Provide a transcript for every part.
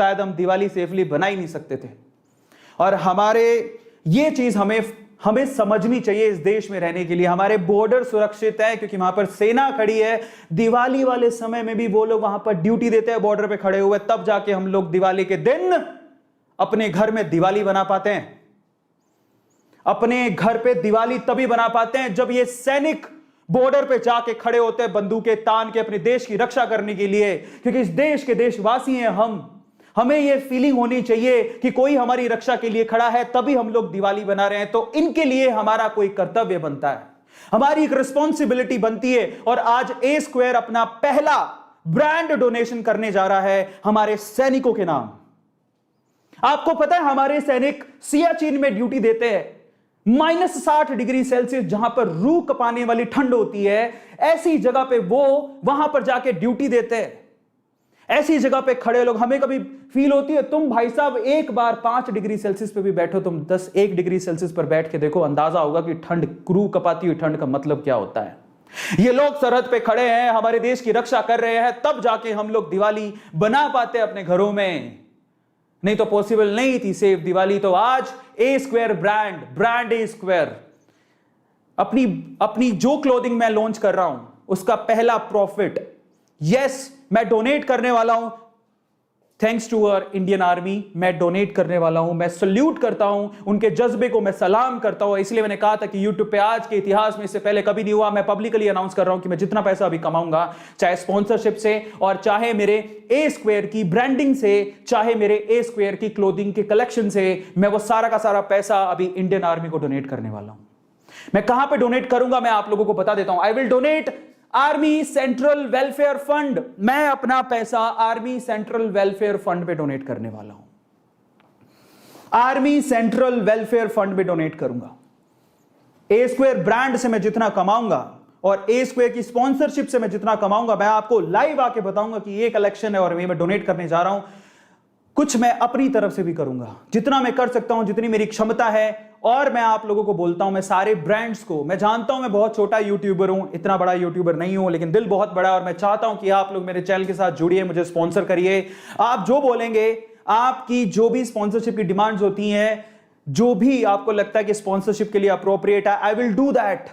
शायद हम दिवाली सेफली बना ही नहीं सकते थे। और हमारे ये चीज हमें समझनी चाहिए इस देश में रहने के लिए। हमारे बॉर्डर सुरक्षित है क्योंकि वहां पर सेना खड़ी है। दिवाली वाले समय में भी वो लोग वहां पर ड्यूटी देते हैं बॉर्डर पे खड़े हुए, तब जाके हम लोग दिवाली के दिन अपने घर में दिवाली बना पाते हैं। अपने घर पे दिवाली तभी बना पाते हैं जब ये सैनिक बॉर्डर पे जाके खड़े होते हैं बंदूकें तान के अपने देश की रक्षा करने के लिए, क्योंकि इस देश के देशवासी हैं हम। हमें यह फीलिंग होनी चाहिए कि कोई हमारी रक्षा के लिए खड़ा है, तभी हम लोग दिवाली बना रहे हैं। तो इनके लिए हमारा कोई कर्तव्य बनता है, हमारी एक रिस्पॉन्सिबिलिटी बनती है। और आज ए स्क्वायर अपना पहला ब्रांड डोनेशन करने जा रहा है हमारे सैनिकों के नाम। आपको पता है हमारे सैनिक सियाचिन में ड्यूटी देते हैं, -60 डिग्री सेल्सियस जहां पर रूह कपाने वाली ठंड होती है, ऐसी जगह पे वो वहां पर जाके ड्यूटी देते हैं। ऐसी जगह पे खड़े लोग, हमें कभी फील होती है, तुम भाई साहब एक बार 5 डिग्री सेल्सियस पे भी बैठो, तुम 1 डिग्री सेल्सियस पर बैठ के देखो, अंदाजा होगा कि ठंड, रूह कपाती हुई ठंड का मतलब क्या होता है। ये लोग सरहद पे खड़े हैं, हमारे देश की रक्षा कर रहे हैं, तब जाके हम लोग दिवाली बना पाते अपने घरों में, नहीं तो पॉसिबल नहीं थी सेफ दिवाली। तो आज ए स्क्वायर ब्रांड ए स्क्वायर अपनी जो क्लोथिंग मैं लॉन्च कर रहा हूं उसका पहला प्रॉफिट मैं डोनेट करने वाला हूं। Thanks to our Indian army, मैं डोनेट करने वाला हूं। मैं सल्यूट करता हूं उनके जज्बे को, मैं सलाम करता हूं। इसलिए मैंने कहा था कि यूट्यूब पे आज के इतिहास में इससे पहले कभी नहीं हुआ। मैं पब्लिकली अनाउंस कर रहा हूं कि मैं जितना पैसा अभी कमाऊंगा, चाहे स्पॉन्सरशिप से और चाहे मेरे ए स्क्वायर की ब्रांडिंग से, चाहे मेरे ए स्क्वायर की क्लोथिंग के कलेक्शन से, मैं वो सारा का सारा पैसा अभी इंडियन आर्मी को डोनेट करने वाला हूं। मैं कहां पे डोनेट करूंगा मैं आप लोगों को बता देता हूं। I will donate army central welfare fund. मैं अपना पैसा आर्मी सेंट्रल वेलफेयर फंड पे डोनेट करने वाला हूं। आर्मी सेंट्रल वेलफेयर फंड पे डोनेट करूंगा। ए स्क्वायर ब्रांड से मैं जितना कमाऊंगा और ए स्क्वायर की स्पॉन्सरशिप से मैं जितना कमाऊंगा, मैं आपको लाइव आके बताऊंगा कि ये कलेक्शन है और मैं डोनेट करने जा रहा हूं। कुछ मैं अपनी तरफ से भी करूंगा, जितना मैं कर सकता हूं, जितनी मेरी क्षमता है। और मैं आप लोगों को बोलता हूं, मैं सारे ब्रांड्स को, मैं जानता हूं मैं बहुत छोटा यूट्यूबर हूं, इतना बड़ा यूट्यूबर नहीं हूं, लेकिन दिल बहुत बड़ा है और मैं चाहता हूं कि आप लोग मेरे चैनल के साथ जुड़िए, मुझे स्पॉन्सर करिए। आप जो बोलेंगे, आपकी जो भी स्पॉन्सरशिप की डिमांड्स होती हैं, जो भी आपको लगता है कि स्पॉन्सरशिप के लिए अप्रोप्रिएट है, आई विल डू दैट।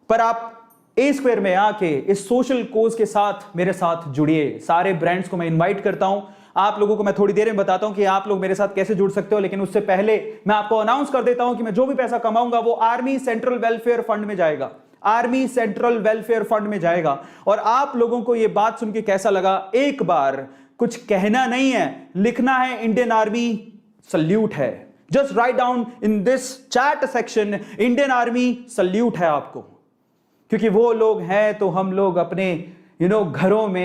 पर आप ए स्क्वायर में आके इस सोशल कोज के साथ मेरे साथ जुड़िए। सारे ब्रांड्स को मैं इनवाइट करता हूं। आप लोगों को मैं थोड़ी देर में बताता हूं कि आप लोग मेरे साथ कैसे जुड़ सकते हो, लेकिन उससे पहले मैं आपको अनाउंस कर देता हूं कि मैं जो भी पैसा कमाऊंगा वो आर्मी सेंट्रल वेलफेयर फंड में जाएगा। आर्मी सेंट्रल वेलफेयर फंड में जाएगा। और आप लोगों को यह बात सुन के कैसा लगा, एक बार कुछ कहना नहीं है, लिखना है इंडियन आर्मी सल्यूट है। Just write down in this chat section, Indian army salute है आपको, क्योंकि वो लोग हैं तो हम लोग अपने घरों में